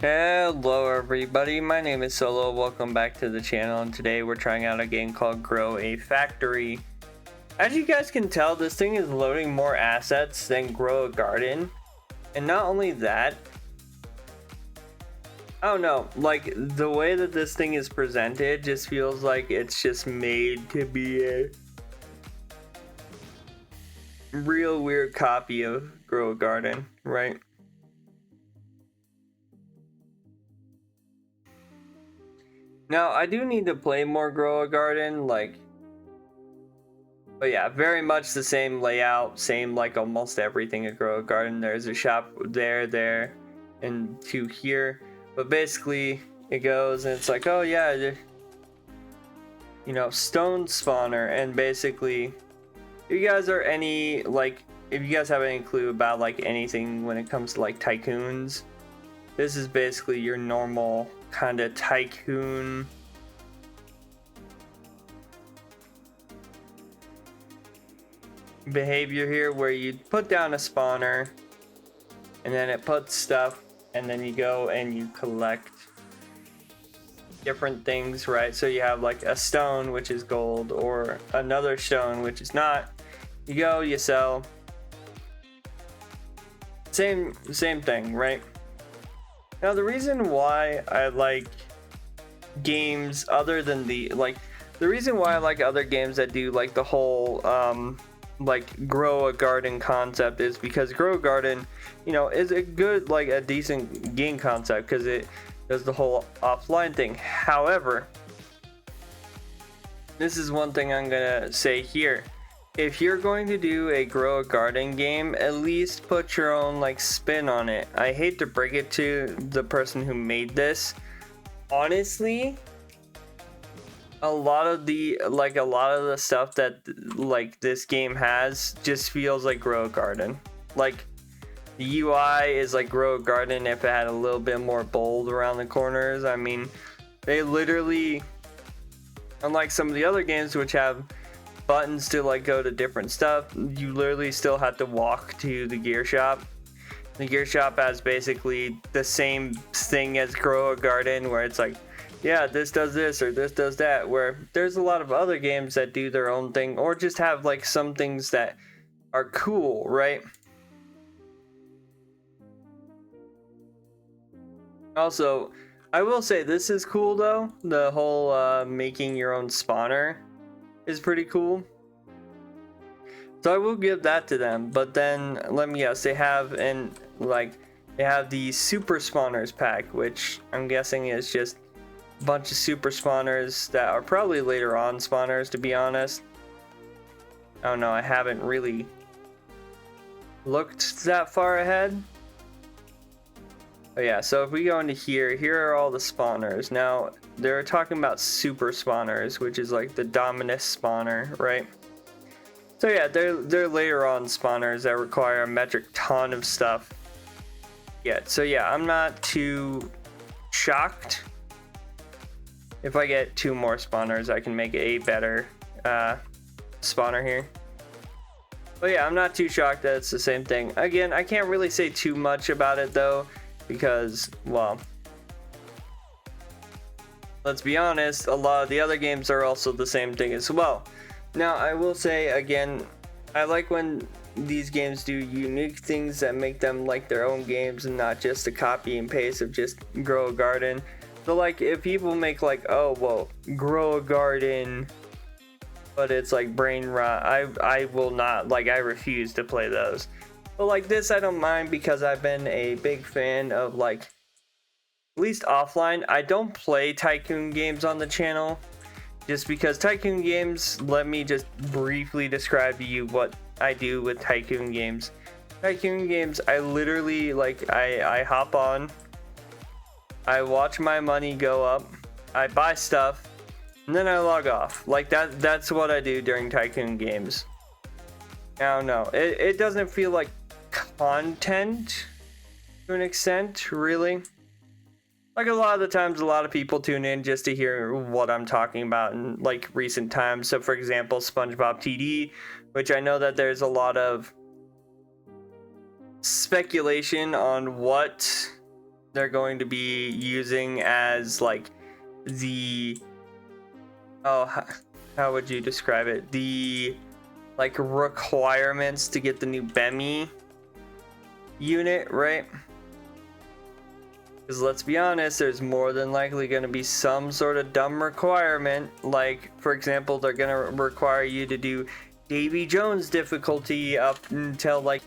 Hello everybody, my name is Solo, welcome back to the channel, and today we're trying out a game called Grow a Factory. As you guys can tell, this thing is loading more assets than Grow a Garden, and not only that, I don't know, like the way that this thing is presented just feels like it's just made to be a real weird copy of Grow a Garden, right? Now, I do need to play more Grow a Garden, but yeah, very much the same layout, same like almost everything at Grow a Garden. There's a shop there, and to here. But basically, it goes and it's like, oh yeah, you know, stone spawner. And basically, if you guys are if you guys have any clue about like anything when it comes to like tycoons, this is basically your normal kind of tycoon behavior here, where you put down a spawner and then it puts stuff, and then you go and you collect different things, right? So you have like a stone, which is gold, or another stone, which is not. You go, you sell. Same thing, right? Now the reason why I like games other than the reason why I like other games that do like the whole like Grow a Garden concept is because Grow a Garden, you know, is a good, like a decent game concept because it does the whole offline thing. However, this is one thing I'm gonna say here. If you're going to do a Grow a Garden game, at least put your own like spin on it. I hate to break it to the person who made this. Honestly, a lot of the stuff that like this game has just feels like Grow a Garden. Like the UI is like Grow a Garden if it had a little bit more bold around the corners. I mean, they literally, unlike some of the other games which have buttons to like go to different stuff, you literally still have to walk to the gear shop. The gear shop has basically the same thing as Grow a Garden, where it's like, yeah, this does this or this does that, where there's a lot of other games that do their own thing or just have like some things that are cool, right? Also, I will say this is cool though. The whole making your own spawner is pretty cool. So I will give that to them. But then let me guess, they have the super spawners pack, which I'm guessing is just a bunch of super spawners that are probably later on spawners, to be honest. I don't know, I haven't really looked that far ahead. But yeah, so if we go into here are all the spawners. Now, they're talking about super spawners, which is like the Dominus spawner, right? So yeah, they're later on spawners that require a metric ton of stuff. Yeah, so yeah, I'm not too shocked. If I get 2 more spawners, I can make a better spawner here. But yeah, I'm not too shocked that it's the same thing. Again, I can't really say too much about it though, because, well, let's be honest, a lot of the other games are also the same thing as well. Now, I will say again, I like when these games do unique things that make them like their own games and not just a copy and paste of just Grow a Garden. So like if people make like, oh well, Grow a Garden, but it's like brain rot, I will not, like, I refuse to play those. But like this I don't mind because I've been a big fan of, like, at least offline. I don't play Tycoon games on the channel just because Tycoon games, let me just briefly describe to you what I do with Tycoon games. Tycoon games, I literally, like, I hop on, I watch my money go up, I buy stuff, and then I log off. Like that's what I do during Tycoon games. I don't know, it doesn't feel like content to an extent, really. Like a lot of the times, a lot of people tune in just to hear what I'm talking about in like recent times. So for example, SpongeBob TD, which I know that there's a lot of speculation on what they're going to be using as like the, oh, how would you describe it? The like requirements to get the new BEMI unit, right? Because let's be honest, there's more than likely going to be some sort of dumb requirement. Like, for example, they're going to require you to do Davy Jones difficulty up until, like,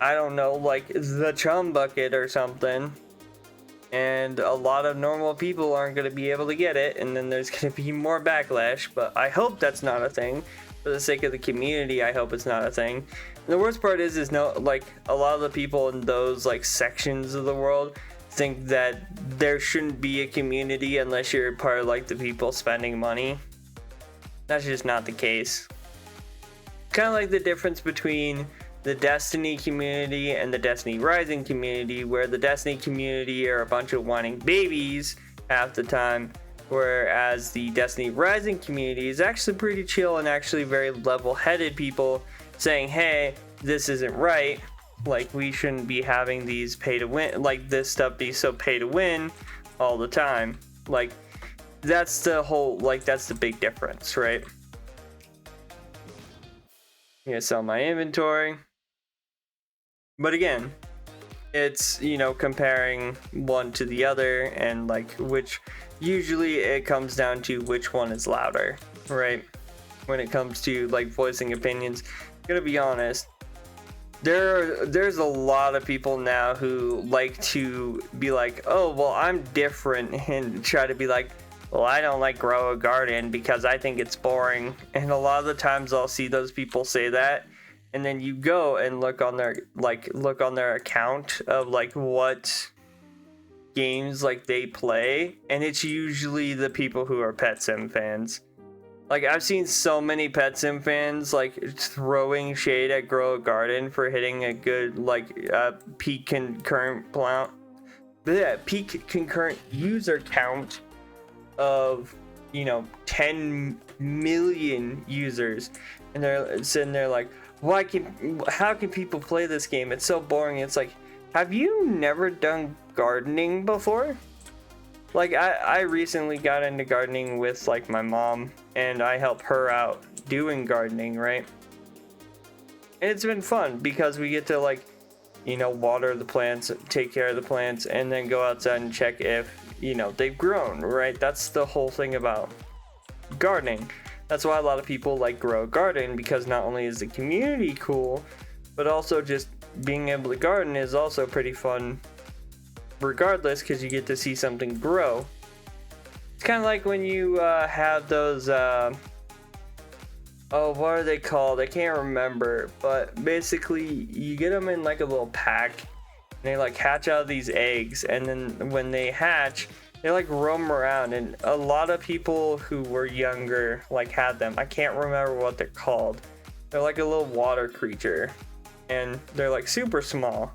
I don't know, like the chum bucket or something. And a lot of normal people aren't going to be able to get it. And then there's going to be more backlash. But I hope that's not a thing. For the sake of the community, I hope it's not a thing. And the worst part is no, like, a lot of the people in those, like, sections of the world think that there shouldn't be a community unless you're part of like the people spending money. That's just not the case. Kind of like the difference between the Destiny community and the Destiny Rising community, where the Destiny community are a bunch of whining babies half the time, whereas the Destiny Rising community is actually pretty chill and actually very level-headed people saying, hey, this isn't right. Like, we shouldn't be having these pay to win, like this stuff be so pay to win all the time. Like, that's the whole, like, that's the big difference, right? I'm gonna sell my inventory. But again, it's, you know, comparing one to the other, and like, which usually it comes down to which one is louder, right? When it comes to like voicing opinions, I'm gonna be honest. There's a lot of people now who like to be like, oh, well, I'm different, and try to be like, well, I don't like grow a garden because I think it's boring. And a lot of the times I'll see those people say that, and then you go and look on their account of like what games like they play, and it's usually the people who are Pet Sim fans. Like, I've seen so many Pet Sim fans, like, throwing shade at Grow a Garden for hitting a good, like, peak concurrent user count of, you know, 10 million users. And they're sitting there like, how can people play this game? It's so boring. It's like, have you never done gardening before? Like, I recently got into gardening with, like, my mom, and I help her out doing gardening, right? And it's been fun because we get to, like, you know, water the plants, take care of the plants, and then go outside and check if, you know, they've grown, right? That's the whole thing about gardening. That's why a lot of people like Grow a Garden, because not only is the community cool, but also just being able to garden is also pretty fun regardless, because you get to see something grow. It's kind of like when you have those oh, what are they called? I can't remember, but basically you get them in like a little pack, and they like hatch out of these eggs, and then when they hatch, they like roam around, and a lot of people who were younger like had them. I can't remember what they're called. They're like a little water creature, and they're like super small.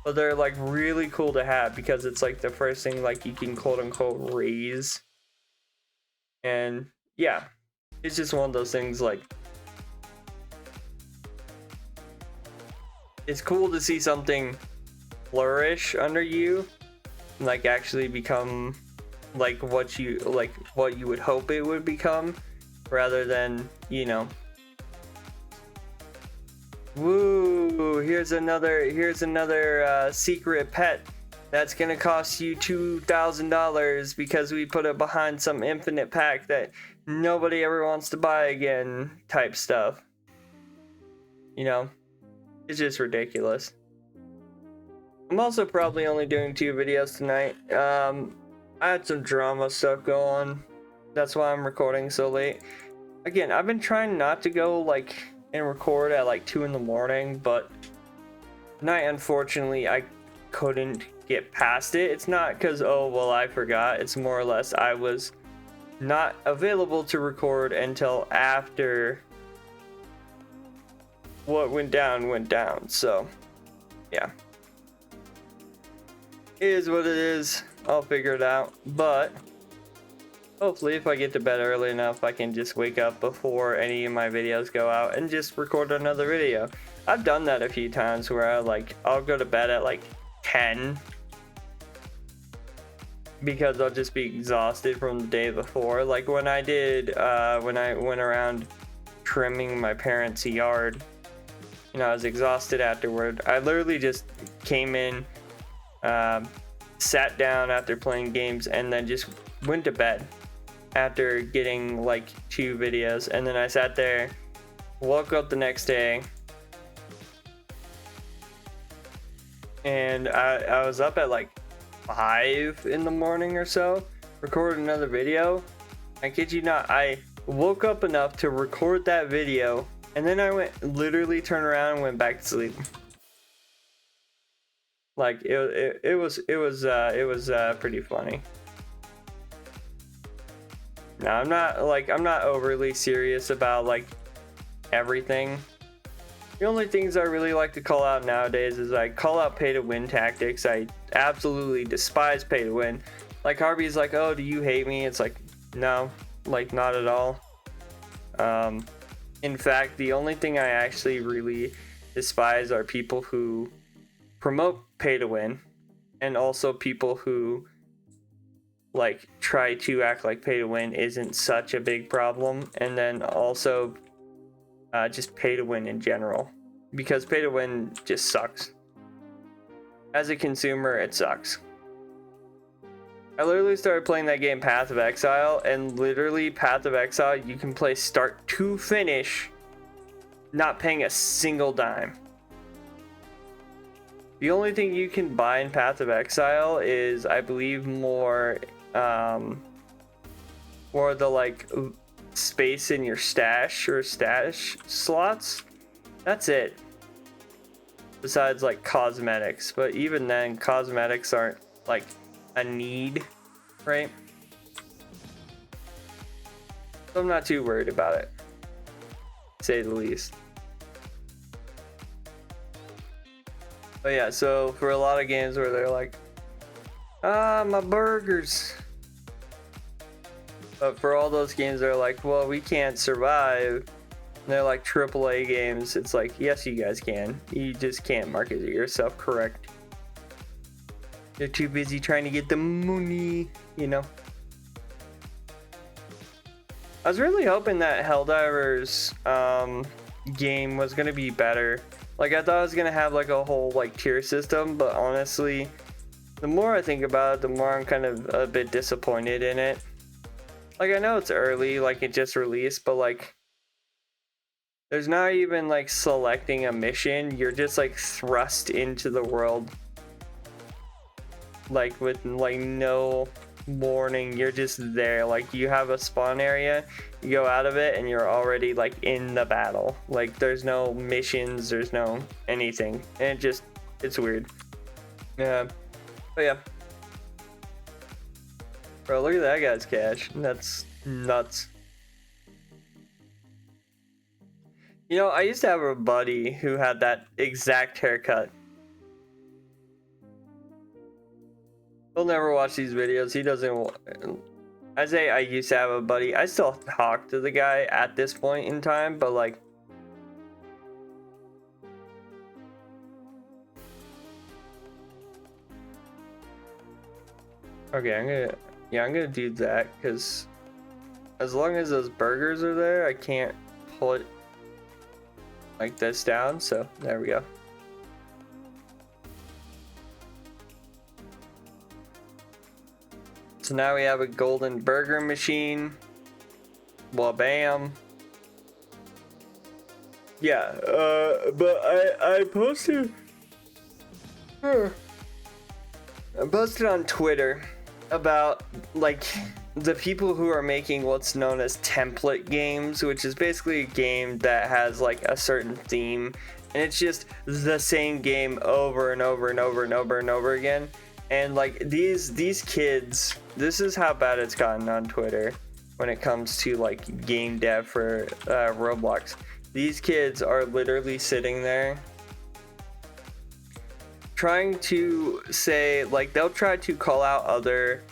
But they're like really cool to have because it's like the first thing like you can quote unquote raise. And yeah, it's just one of those things, like, it's cool to see something flourish under you, like actually become like what you would hope it would become, rather than, you know, woo, here's another secret pet that's gonna cost you $2,000 because we put it behind some infinite pack that nobody ever wants to buy again type stuff. You know, it's just ridiculous. I'm also probably only doing 2 videos tonight. I had some drama stuff go on. That's why I'm recording so late. Again, I've been trying not to go like and record at like 2 in the morning, but tonight, unfortunately, I couldn't get past it. It's not because, oh, well, I forgot. It's more or less I was not available to record until after what went down. So, yeah. It is what it is. I'll figure it out. But hopefully, if I get to bed early enough, I can just wake up before any of my videos go out and just record another video. I've done that a few times where I'll go to bed at like 10 because I'll just be exhausted from the day before. Like when I went around trimming my parents' yard, you know, I was exhausted afterward. I literally just came in, sat down after playing games, and then just went to bed after getting like 2 videos. And then I sat there, woke up the next day, and I was up at like 5 in the morning or so, recorded another video. I kid you not, I woke up enough to record that video, and then I literally turned around and went back to sleep. Like it was pretty funny. Now I'm not overly serious about like everything. The only things I really like to call out nowadays is I call out pay to win tactics. I absolutely despise pay to win. Like Harvey's like, oh, do you hate me? It's like, no, like not at all. In fact, the only thing I actually really despise are people who promote pay to win, and also people who like try to act like pay to win isn't such a big problem, and then also just pay to win in general, because pay to win just sucks. As a consumer, it sucks. I literally started playing that game Path of Exile, and literally Path of Exile you can play start to finish not paying a single dime. The only thing you can buy in Path of Exile is, I believe, more the like space in your stash or stash slots. That's it. Besides like cosmetics, but even then cosmetics aren't like a need, right? So I'm not too worried about it, to say the least. But yeah, so for a lot of games where they're like, my burgers. But for all those games that are like, well, we can't survive, and they're like AAA games, it's like, yes, you guys can. You just can't market yourself correct. You're too busy trying to get the money, you know? I was really hoping that Helldivers game was going to be better. Like, I thought it was going to have like a whole like tier system, but honestly, the more I think about it, the more I'm kind of a bit disappointed in it. Like, I know it's early, like it just released, but like there's not even like selecting a mission. You're just like thrust into the world, like with like no warning. You're just there. Like, you have a spawn area, you go out of it and you're already like in the battle. Like, there's no missions, there's no anything, and it's weird. Yeah, but yeah, bro, look at that guy's cash. That's nuts. You know, I used to have a buddy who had that exact haircut. He'll never watch these videos. He doesn't. I say I used to have a buddy. I still talk to the guy at this point in time, but like, okay, I'm gonna do that, because as long as those burgers are there, I can't put like this down. So there we go. So now we have a golden burger machine. Wabam. Yeah, but I posted on Twitter about like the people who are making what's known as template games, which is basically a game that has like a certain theme, and it's just the same game over and over and over and over and over again. And like these kids, this is how bad it's gotten on Twitter when it comes to like game dev for Roblox. These kids are literally sitting there trying to say, like, they'll try to call out other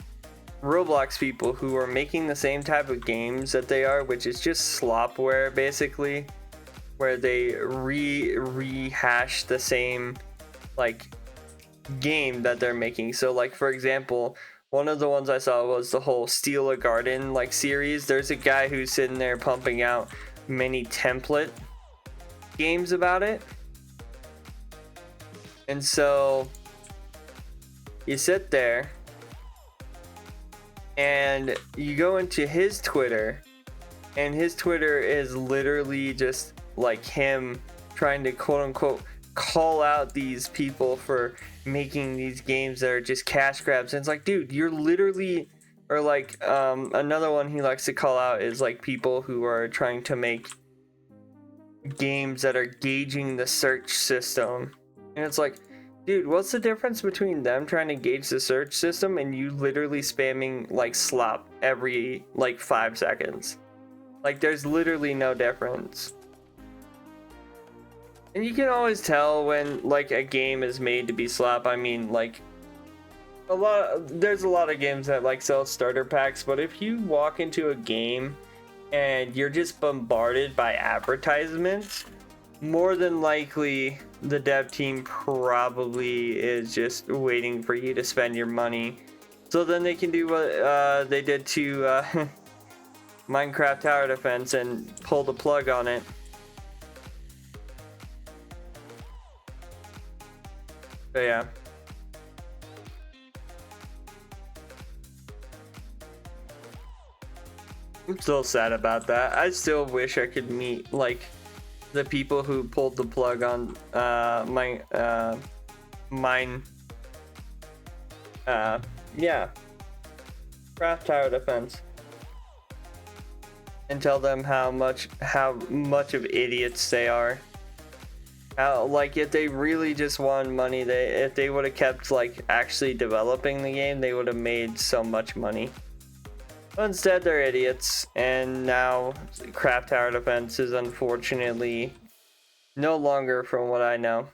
Roblox people who are making the same type of games that they are, which is just slopware basically, where they rehash the same like game that they're making. So like, for example, One of the ones I saw was the whole Steal a Garden like series. There's a guy who's sitting there pumping out many template games about it. And so you sit there and you go into his Twitter, and his Twitter is literally just like him trying to quote unquote call out these people for making these games that are just cash grabs. And it's like, dude, you're literally, or like another one he likes to call out is like people who are trying to make games that are gauging the search system. And it's like, dude, what's the difference between them trying to gauge the search system and you literally spamming like slop every like 5 seconds? Like, there's literally no difference. And you can always tell when like a game is made to be slop. I mean, like there's a lot of games that like sell starter packs, but if you walk into a game and you're just bombarded by advertisements, more than likely the dev team probably is just waiting for you to spend your money so then they can do what they did to Minecraft Tower Defense and pull the plug on it. So yeah. I'm still sad about that. I still wish I could meet like the people who pulled the plug on Craft Tower Defense, and tell them how much of idiots they are. How, like, if they really just wanted money, if they would have kept like actually developing the game, they would have made so much money. But instead, they're idiots, and now Craft Tower Defense is unfortunately no longer, from what I know.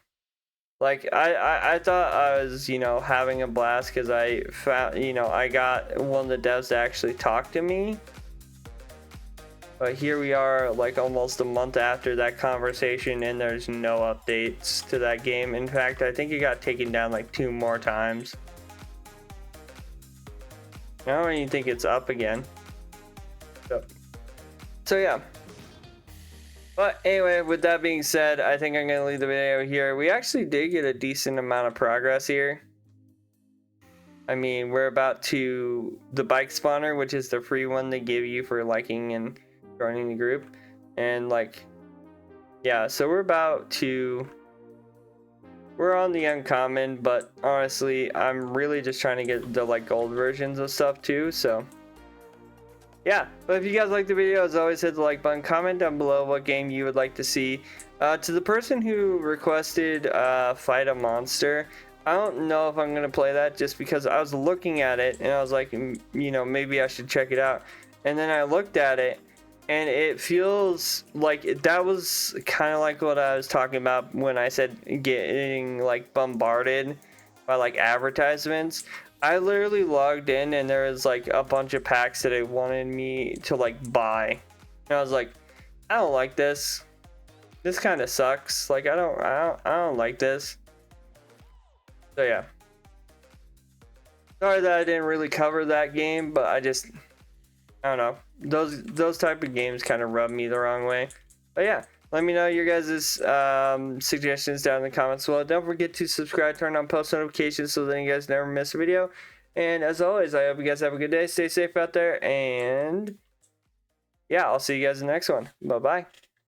Like, I thought I was, you know, having a blast because I found, you know, I got one of the devs to actually talk to me. But here we are, like almost a month after that conversation, and there's no updates to that game. In fact, I think it got taken down like 2 more times. I don't even think it's up again. So yeah. But anyway, with that being said, I think I'm going to leave the video here. We actually did get a decent amount of progress here. I mean, we're about to the bike spawner, which is the free one they give you for liking and joining the group. And like, yeah, so we're on the uncommon, but honestly, I'm really just trying to get the like gold versions of stuff too. So yeah, but if you guys like the video, as always, hit the like button, comment down below what game you would like to see. To the person who requested Fight a Monster, I don't know if I'm gonna play that, just because I was looking at it and I was like, you know, maybe I should check it out. And then I looked at it, and it feels like that was kind of like what I was talking about when I said getting like bombarded by like advertisements. I literally logged in and there was like a bunch of packs that it wanted me to like buy. And I was like, I don't like this. This kind of sucks. Like I don't like this. So yeah. Sorry that I didn't really cover that game, but I don't know. Those type of games kind of rub me the wrong way. But yeah, let me know your guys' suggestions down in the comments below. Don't forget to subscribe, turn on post notifications so that you guys never miss a video. And as always, I hope you guys have a good day. Stay safe out there, and yeah, I'll see you guys in the next one. Bye bye.